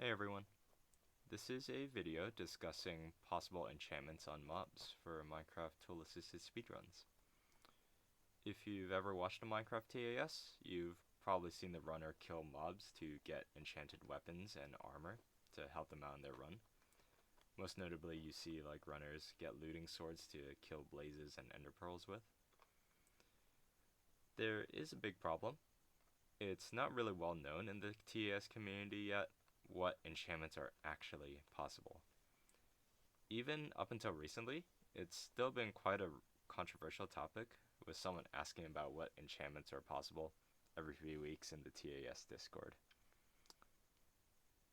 Hey everyone, this is a video discussing possible enchantments on mobs for Minecraft tool-assisted speedruns. If you've ever watched a Minecraft TAS, you've probably seen the runner kill mobs to get enchanted weapons and armor to help them out in their run. Most notably, you see like runners get looting swords to kill blazes and ender pearls with. There is a big problem. It's not really well known in the TAS community yet what enchantments are actually possible. Even up until recently, it's still been quite a controversial topic, with someone asking about what enchantments are possible every few weeks in the TAS Discord.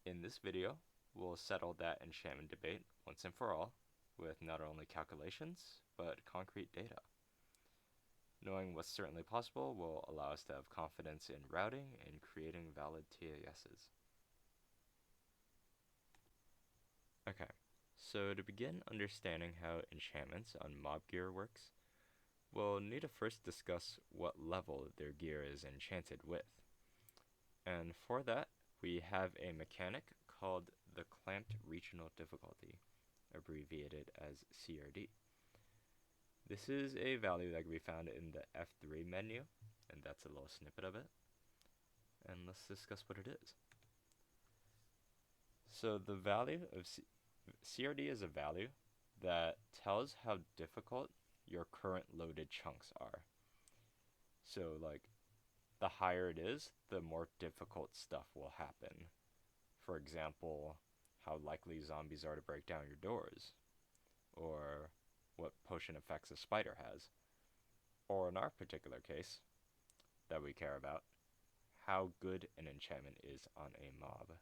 In this video, we'll settle that enchantment debate once and for all, with not only calculations, but concrete data. Knowing what's certainly possible will allow us to have confidence in routing and creating valid TASs. Okay, so to begin understanding how enchantments on mob gear works, we'll need to first discuss what level their gear is enchanted with. And for that, we have a mechanic called the Clamped Regional Difficulty, abbreviated as CRD. This is a value that can be found in the F3 menu, and that's a little snippet of it. And let's discuss what it is. So the value of CRD is a value that tells how difficult your current loaded chunks are. So like the higher it is, the more difficult stuff will happen. For example, how likely zombies are to break down your doors, or what potion effects a spider has, or in our particular case that we care about, how good an enchantment is on a mob.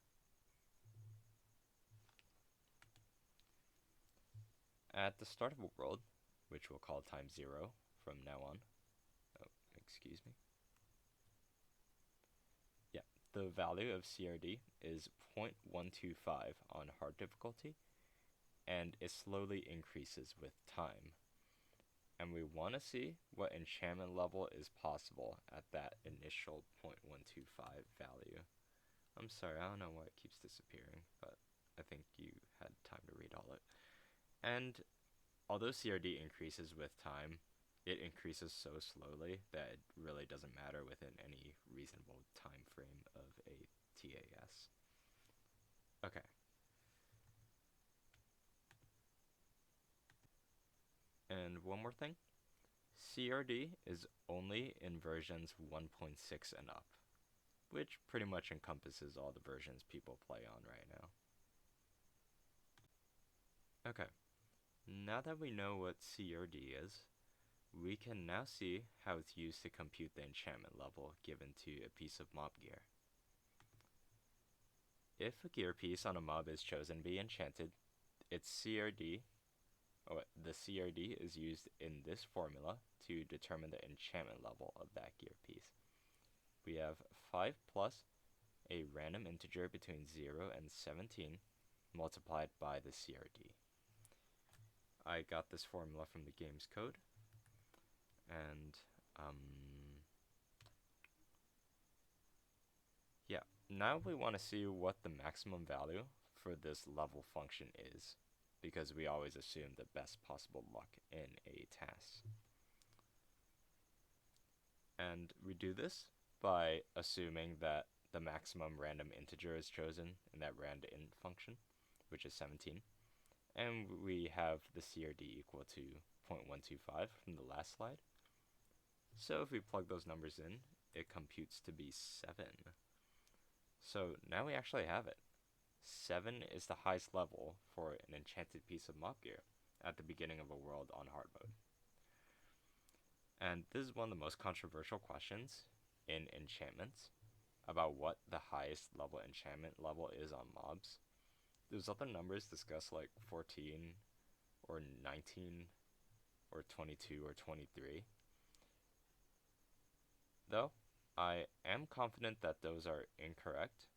At the start of a world, which we'll call time 0 from now on, the value of CRD is 0.125 on hard difficulty, and it slowly increases with time. And we want to see what enchantment level is possible at that initial 0.125 value. I'm sorry, I don't know why it keeps disappearing, but I think you had time to read all it. And although CRD increases with time, it increases so slowly that it really doesn't matter within any reasonable time frame of a TAS. Okay. And one more thing. CRD is only in versions 1.6 and up, which pretty much encompasses all the versions people play on right now. Okay. Now that we know what CRD is, we can now see how it's used to compute the enchantment level given to a piece of mob gear. If a gear piece on a mob is chosen to be enchanted, its CRD, the CRD is used in this formula to determine the enchantment level of that gear piece. We have 5 plus a random integer between 0 and 17 multiplied by the CRD. I got this formula from the game's code, and now we want to see what the maximum value for this level function is, because we always assume the best possible luck in a task. And we do this by assuming that the maximum random integer is chosen in that randint function, which is 17. And we have the CRD equal to 0.125 from the last slide. So if we plug those numbers in, it computes to be 7. So now we actually have it. 7 is the highest level for an enchanted piece of mob gear at the beginning of a world on hard mode. And this is one of the most controversial questions in enchantments about what the highest level enchantment level is on mobs. There's other numbers discussed like 14 or 19 or 22 or 23. Though, I am confident that those are incorrect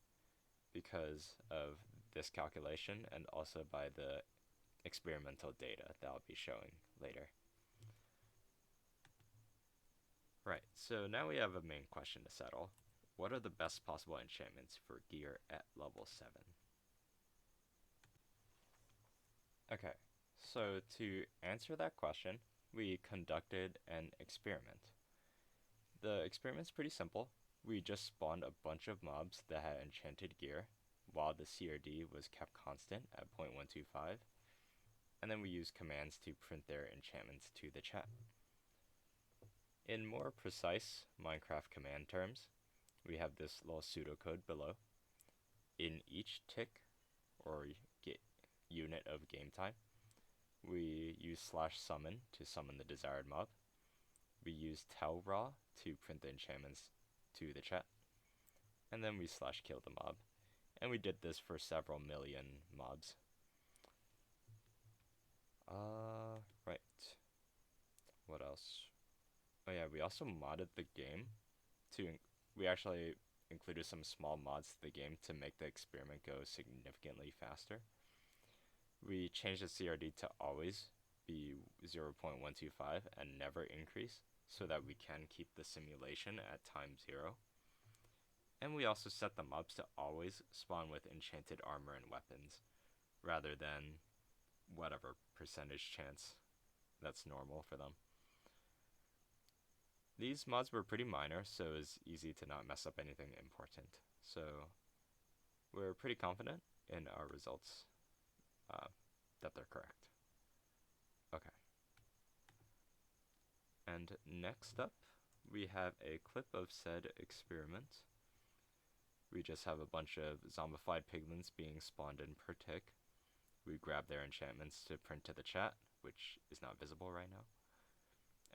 because of this calculation and also by the experimental data that I'll be showing later. Right, so now we have a main question to settle. What are the best possible enchantments for gear at level 7? Okay, so to answer that question, we conducted an experiment. The experiment's pretty simple. We just spawned a bunch of mobs that had enchanted gear while the CRD was kept constant at 0.125, and then we used commands to print their enchantments to the chat. In more precise Minecraft command terms, we have this little pseudocode below. In each tick or unit of game time, we use /summon to summon the desired mob. We use tell raw to print the enchantments to the chat, and then we /kill the mob. And we did this for several million mobs. Right. What else? Oh yeah, we also modded the game we actually included some small mods to the game to make the experiment go significantly faster. We changed the CRD to always be 0.125 and never increase so that we can keep the simulation at time 0. And we also set the mobs to always spawn with enchanted armor and weapons rather than whatever percentage chance that's normal for them. These mods were pretty minor, so it was easy to not mess up anything important. So we're pretty confident in our results, that they're correct. Okay. And next up, we have a clip of said experiment. We just have a bunch of zombified piglins being spawned in per tick. We grab their enchantments to print to the chat, which is not visible right now.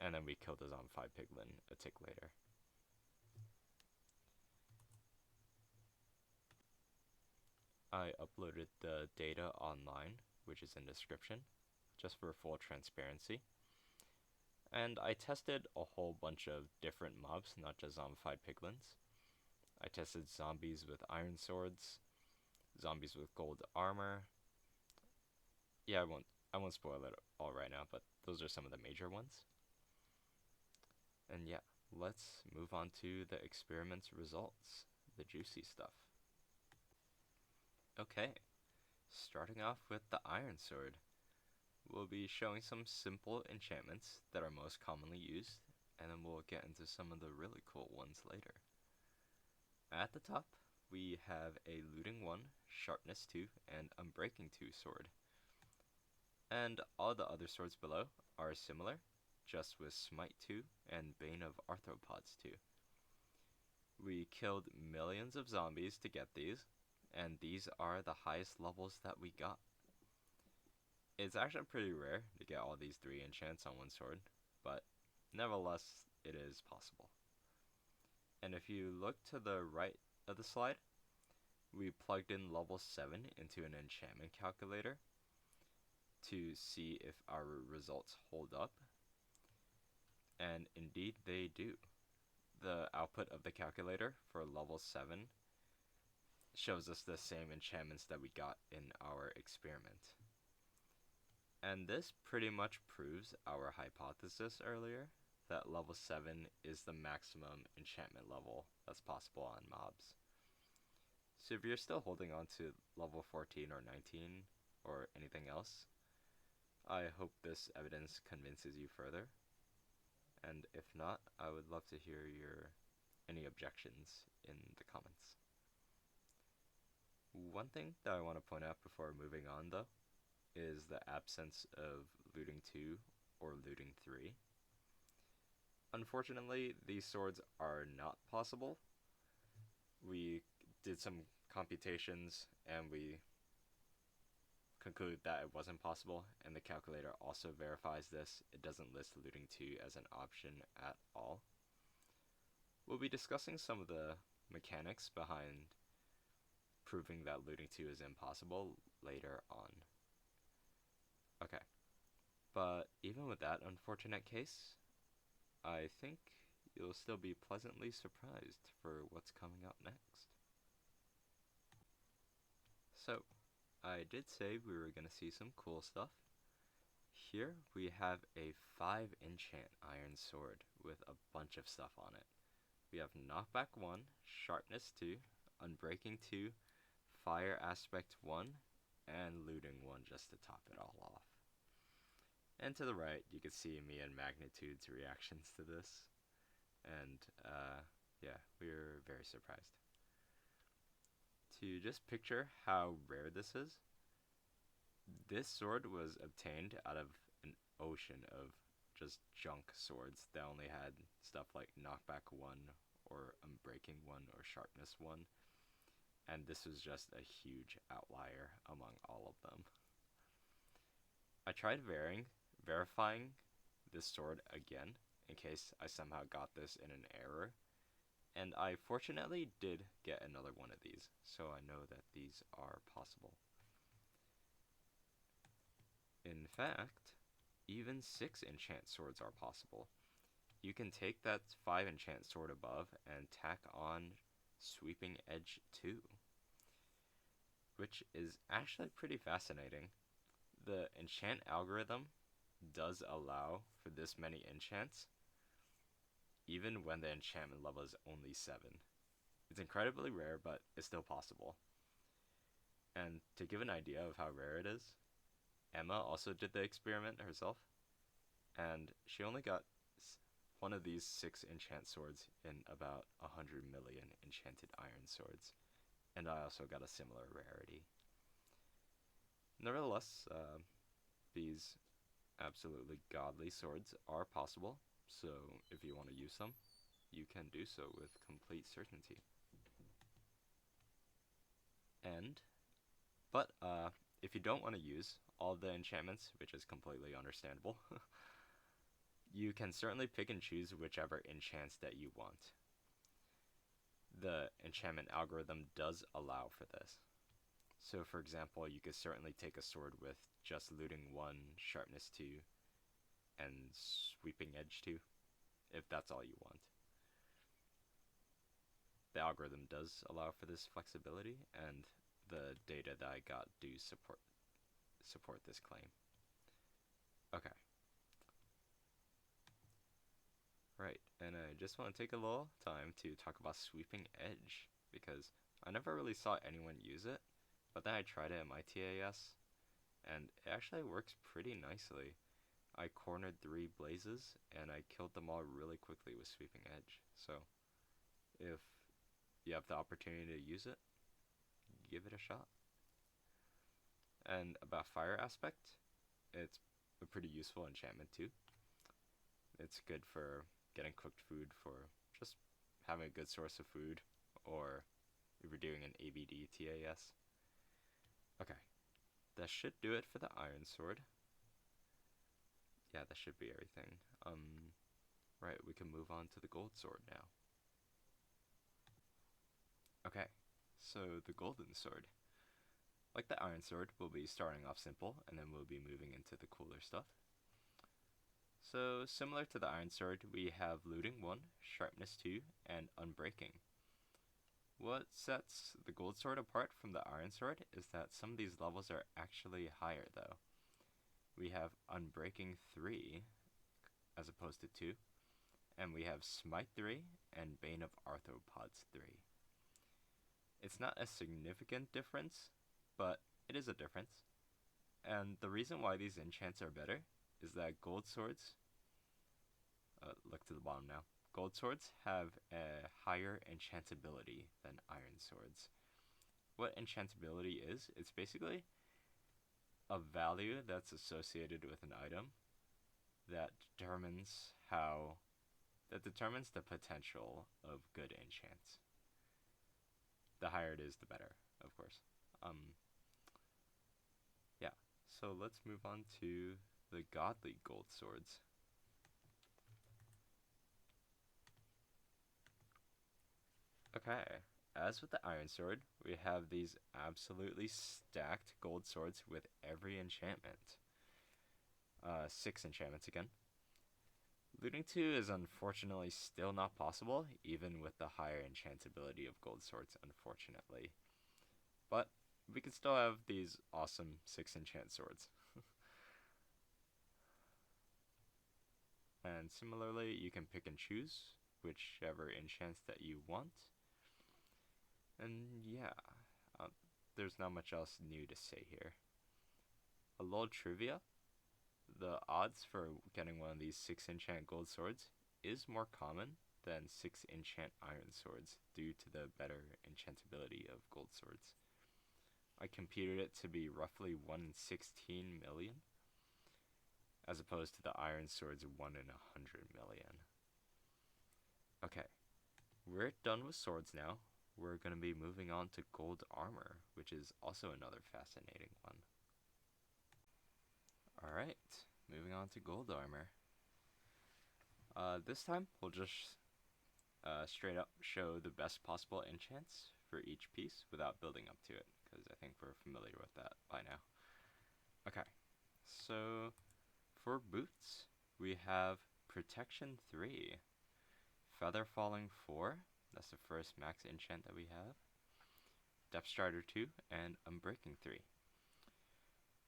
And then we kill the zombified piglin a tick later. I uploaded the data online, which is in description, just for full transparency. And I tested a whole bunch of different mobs, not just zombified piglins. I tested zombies with iron swords, zombies with gold armor. Yeah, I won't spoil it all right now, but those are some of the major ones. And yeah, let's move on to the experiment's results, the juicy stuff. Okay, starting off with the iron sword. We'll be showing some simple enchantments that are most commonly used, and then we'll get into some of the really cool ones later. At the top, we have a looting 1, sharpness 2, and unbreaking 2 sword. And all the other swords below are similar, just with smite 2 and bane of arthropods 2. We killed millions of zombies to get these, and these are the highest levels that we got. It's actually pretty rare to get all these 3 enchants on one sword, but nevertheless, it is possible. And if you look to the right of the slide, we plugged in level 7 into an enchantment calculator to see if our results hold up. And indeed they do. The output of the calculator for level 7 shows us the same enchantments that we got in our experiment. And this pretty much proves our hypothesis earlier, that level 7 is the maximum enchantment level that's possible on mobs. So if you're still holding on to level 14 or 19 or anything else, I hope this evidence convinces you further. And if not, I would love to hear any objections in the comments. One thing that I want to point out before moving on, though, is the absence of looting 2 or looting 3. Unfortunately, these swords are not possible. We did some computations and we concluded that it wasn't possible, and the calculator also verifies this. It doesn't list looting 2 as an option at all. We'll be discussing some of the mechanics behind proving that looting 2 is impossible later on. Okay, but even with that unfortunate case, I think you'll still be pleasantly surprised for what's coming up next. So, I did say we were going to see some cool stuff. Here we have a 5 enchant iron sword with a bunch of stuff on it. We have knockback 1, sharpness 2, unbreaking 2, fire aspect 1, and looting 1 just to top it all off. And to the right, you can see me and Magnitude's reactions to this. And, yeah, we were very surprised. To just picture how rare this is, this sword was obtained out of an ocean of just junk swords that only had stuff like knockback 1 or unbreaking 1 or sharpness 1. And this was just a huge outlier among all of them. I tried verifying this sword again in case I somehow got this in an error, and I fortunately did get another one of these, so I know that these are possible. In fact, even 6 enchant swords are possible. You can take that 5 enchant sword above and tack on Sweeping Edge 2, which is actually pretty fascinating. The enchant algorithm does allow for this many enchants, even when the enchantment level is only 7. It's incredibly rare, but it's still possible. And to give an idea of how rare it is, Emma also did the experiment herself, and she only got one of these 6 enchant swords in about 100 million enchanted iron swords, and I also got a similar rarity. Nevertheless, these absolutely godly swords are possible, so if you want to use them, you can do so with complete certainty. But if you don't want to use all the enchantments, which is completely understandable, you can certainly pick and choose whichever enchants that you want. The enchantment algorithm does allow for this. So for example, you could certainly take a sword with just looting 1, sharpness 2, and sweeping edge 2, if that's all you want. The algorithm does allow for this flexibility, and the data that I got do support this claim. Okay. Right, and I just want to take a little time to talk about Sweeping Edge, because I never really saw anyone use it, but then I tried it at my TAS, and it actually works pretty nicely. I cornered 3 blazes, and I killed them all really quickly with Sweeping Edge, so if you have the opportunity to use it, give it a shot. And about fire aspect, it's a pretty useful enchantment too. It's good for getting cooked food, for just having a good source of food, or if you're doing an ABD TAS. Okay, that should do it for the iron sword. Yeah, that should be everything. Right, we can move on to the gold sword now. Okay, so the golden sword. Like the iron sword, we'll be starting off simple, and then we'll be moving into the cooler stuff. So, similar to the iron sword, we have looting 1, sharpness 2, and unbreaking. What sets the gold sword apart from the iron sword is that some of these levels are actually higher though. We have unbreaking 3 as opposed to 2, and we have smite 3 and bane of arthropods 3. It's not a significant difference, but it is a difference. And the reason why these enchants are better is that gold swords, look to the bottom now, gold swords have a higher enchantability than iron swords. What enchantability is, it's basically a value that's associated with an item that determines the potential of good enchants. The higher it is, the better, of course. Yeah, so let's move on to the godly gold swords. Okay, as with the iron sword, we have these absolutely stacked gold swords with every enchantment. 6 enchantments again. Looting 2 is unfortunately still not possible, even with the higher enchantability of gold swords, unfortunately. But we can still have these awesome 6 enchant swords. And similarly, you can pick and choose whichever enchants that you want. And yeah, there's not much else new to say here. A little trivia: the odds for getting one of these 6 enchant gold swords is more common than 6 enchant iron swords due to the better enchantability of gold swords. I computed it to be roughly 1 in 16 million, as opposed to the iron swords 1 in 100 million. Okay, we're done with swords now. We're going to be moving on to gold armor, which is also another fascinating one. Alright, moving on to gold armor. This time, we'll just straight up show the best possible enchants for each piece without building up to it, because I think we're familiar with that by now. Okay, so for boots, we have Protection 3, Feather Falling 4, that's the first max enchant that we have, Depth Strider 2, and Unbreaking 3.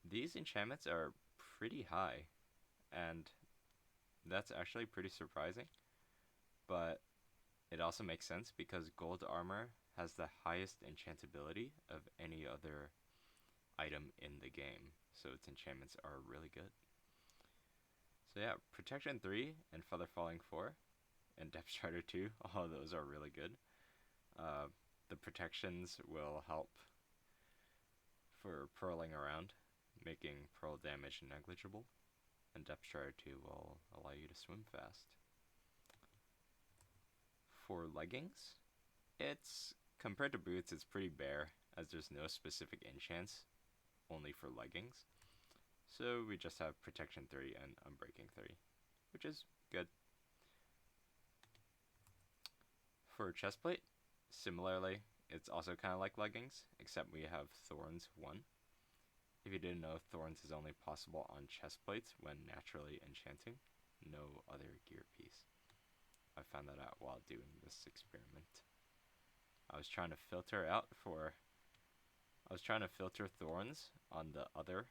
These enchantments are pretty high, and that's actually pretty surprising, but it also makes sense because gold armor has the highest enchantability of any other item in the game, so its enchantments are really good. So yeah, Protection 3 and Feather Falling 4 and Depth Strider 2, all of those are really good. The protections will help for pearling around, making pearl damage negligible, and Depth Strider 2 will allow you to swim fast. For leggings, it's, compared to boots, it's pretty bare, as there's no specific enchants, only for leggings. So we just have Protection 3 and Unbreaking 3, which is good. For chestplate, similarly, it's also kind of like leggings, except we have Thorns 1. If you didn't know, Thorns is only possible on chestplates when naturally enchanting, no other gear piece. I found that out while doing this experiment. I was trying to filter Thorns on the other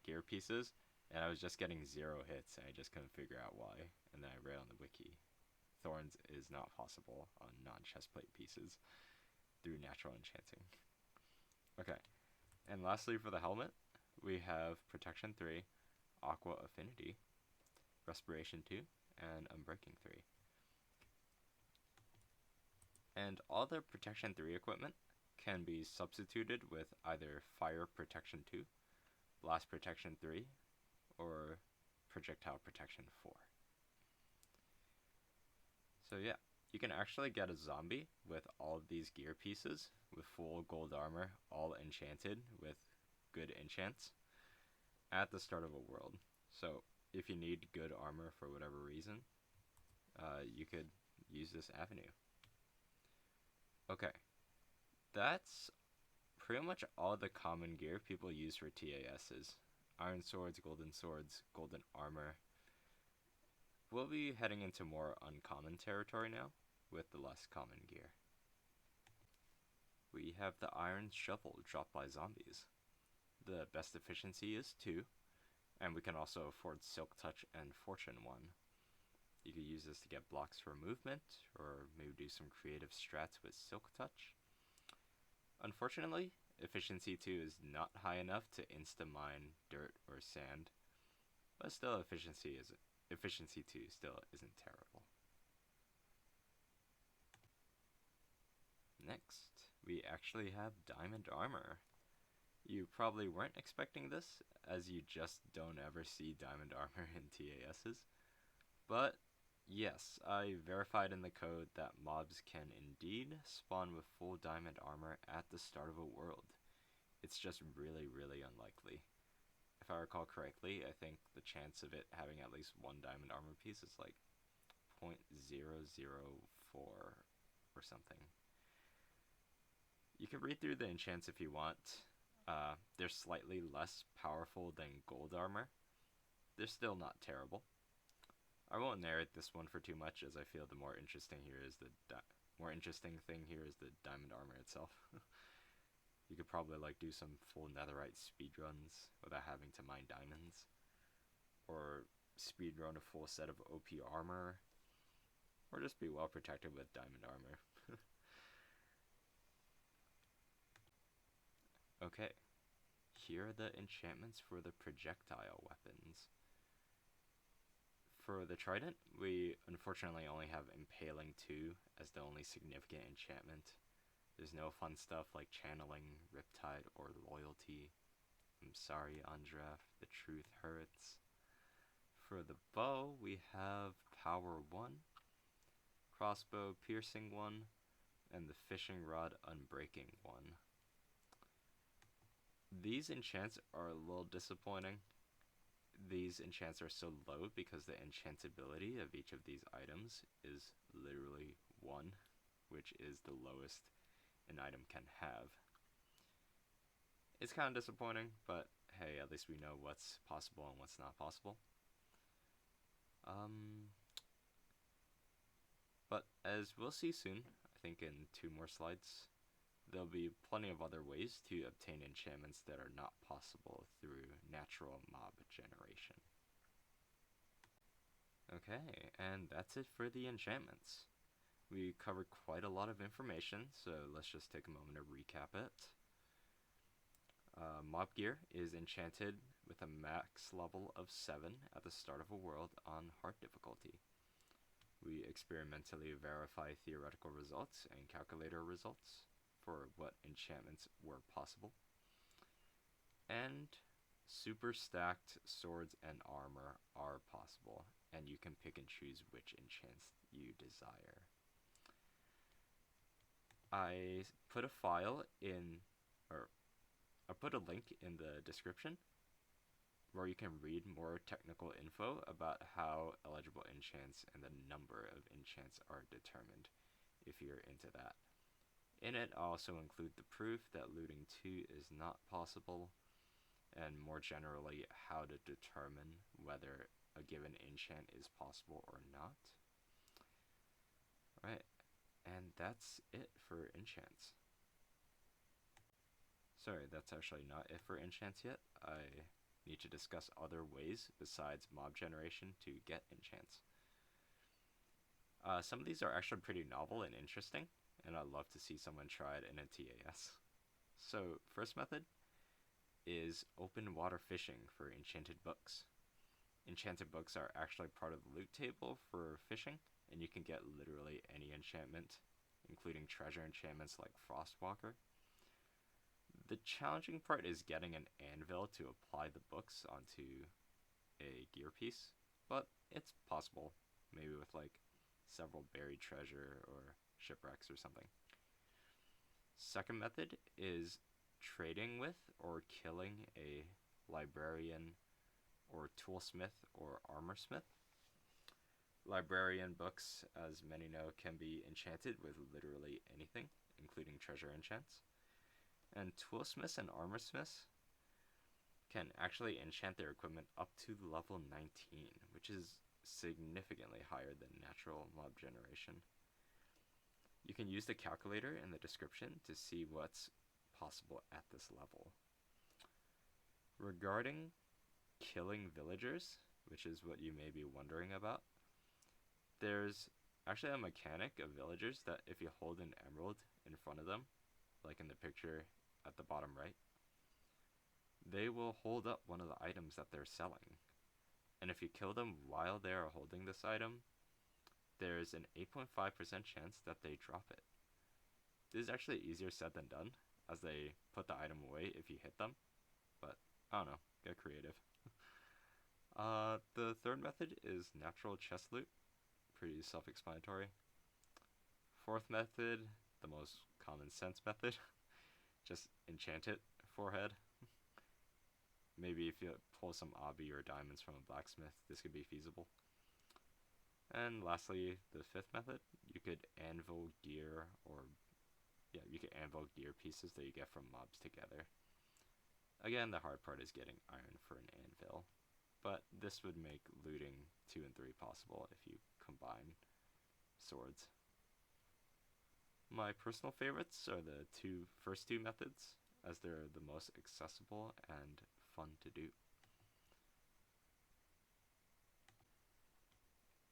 gear pieces, and I was just getting 0 hits, and I just couldn't figure out why. And then I read on the wiki, Thorns is not possible on non-chestplate pieces through natural enchanting. Okay, and lastly for the helmet, we have Protection 3, Aqua Affinity, Respiration 2, and Unbreaking 3. And all the Protection 3 equipment can be substituted with either Fire Protection 2, Blast Protection 3, or Projectile Protection 4. So yeah, you can actually get a zombie with all of these gear pieces with full gold armor, all enchanted with good enchants at the start of a world. So if you need good armor for whatever reason, you could use this avenue. Okay, that's pretty much all the common gear people use for TASs. Iron swords, golden armor. We'll be heading into more uncommon territory now with the less common gear. We have the iron shovel dropped by zombies. The best efficiency is 2, and we can also afford Silk Touch and Fortune 1. You could use this to get blocks for movement, or maybe do some creative strats with Silk Touch. Unfortunately, efficiency 2 is not high enough to insta-mine dirt or sand, but still efficiency 2 still isn't terrible. Next, we actually have diamond armor. You probably weren't expecting this, as you just don't ever see diamond armor in TASs, but yes, I verified in the code that mobs can indeed spawn with full diamond armor at the start of a world. It's just really, really unlikely. If I recall correctly, I think the chance of it having at least one diamond armor piece is like 0.004 or something. You can read through the enchants if you want. They're slightly less powerful than gold armor. They're still not terrible. I won't narrate this one for too much, as I feel the more interesting thing here is the diamond armor itself. You could probably like do some full netherite speedruns without having to mine diamonds, or speedrun a full set of OP armor, or just be well protected with diamond armor. Okay, here are the enchantments for the projectile weapons. For the trident, we unfortunately only have Impaling 2 as the only significant enchantment. There's no fun stuff like channeling, Riptide, or loyalty. I'm sorry, Andraf, the truth hurts. For the bow, we have Power 1, Crossbow Piercing 1, and the Fishing Rod Unbreaking 1. These enchants are a little disappointing. These enchants are so low because the enchantability of each of these items is literally 1, which is the lowest an item can have. It's kind of disappointing, but hey, at least we know what's possible and what's not possible. But as we'll see soon, I think in 2 more slides, there'll be plenty of other ways to obtain enchantments that are not possible through natural mob generation. Okay, and that's it for the enchantments. We covered quite a lot of information, so let's just take a moment to recap it. Mob gear is enchanted with a max level of 7 at the start of a world on hard difficulty. We experimentally verify theoretical results and calculator results for what enchantments were possible. And super stacked swords and armor are possible, and you can pick and choose which enchants you desire. I put a link in the description where you can read more technical info about how eligible enchants and the number of enchants are determined, if you're into that. In it, I also include the proof that looting 2 is not possible, and more generally, how to determine whether a given enchant is possible or not. Right, and that's it for enchants. Sorry, that's actually not it for enchants yet. I need to discuss other ways besides mob generation to get enchants. Some of these are actually pretty novel and interesting, and I'd love to see someone try it in a TAS. So, first method is open water fishing for enchanted books. Enchanted books are actually part of the loot table for fishing, and you can get literally any enchantment, including treasure enchantments like Frostwalker. The challenging part is getting an anvil to apply the books onto a gear piece, but it's possible, maybe with like several buried treasure or shipwrecks or something. Second method is trading with or killing a librarian or toolsmith or armorsmith. Librarian books, as many know, can be enchanted with literally anything, including treasure enchants. And toolsmiths and armorsmiths can actually enchant their equipment up to level 19, which is significantly higher than natural mob generation. You can use the calculator in the description to see what's possible at this level. Regarding killing villagers, which is what you may be wondering about, there's actually a mechanic of villagers that if you hold an emerald in front of them, like in the picture at the bottom right, they will hold up one of the items that they're selling. And if you kill them while they are holding this item, there's an 8.5% chance that they drop it. This is actually easier said than done, as they put the item away if you hit them, but I don't know, get creative. The third method is natural chest loot, pretty self-explanatory. Fourth method, the most common sense method, just enchant it, forehead. Maybe if you pull some obby or diamonds from a blacksmith, this could be feasible. And lastly, the fifth method, you could anvil gear gear pieces that you get from mobs together. Again, the hard part is getting iron for an anvil, but this would make looting 2 and 3 possible if you combine swords. My personal favorites are the first two methods, as they're the most accessible and fun to do.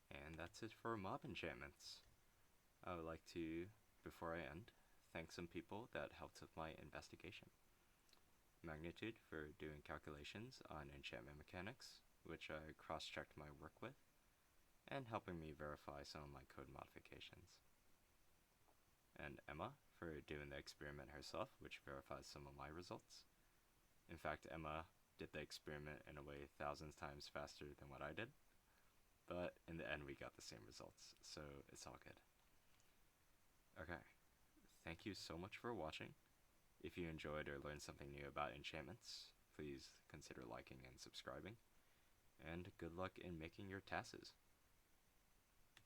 And that's it for mob enchantments. I would like to, before I end, thank some people that helped with my investigation. Magnitude for doing calculations on Enchantment Mechanics, which I cross-checked my work with, and helping me verify some of my code modifications. And Emma for doing the experiment herself, which verifies some of my results. In fact, Emma did the experiment in a way thousands times faster than what I did, but in the end we got the same results, so it's all good. Okay, thank you so much for watching. If you enjoyed or learned something new about enchantments, please consider liking and subscribing, and good luck in making your tasks.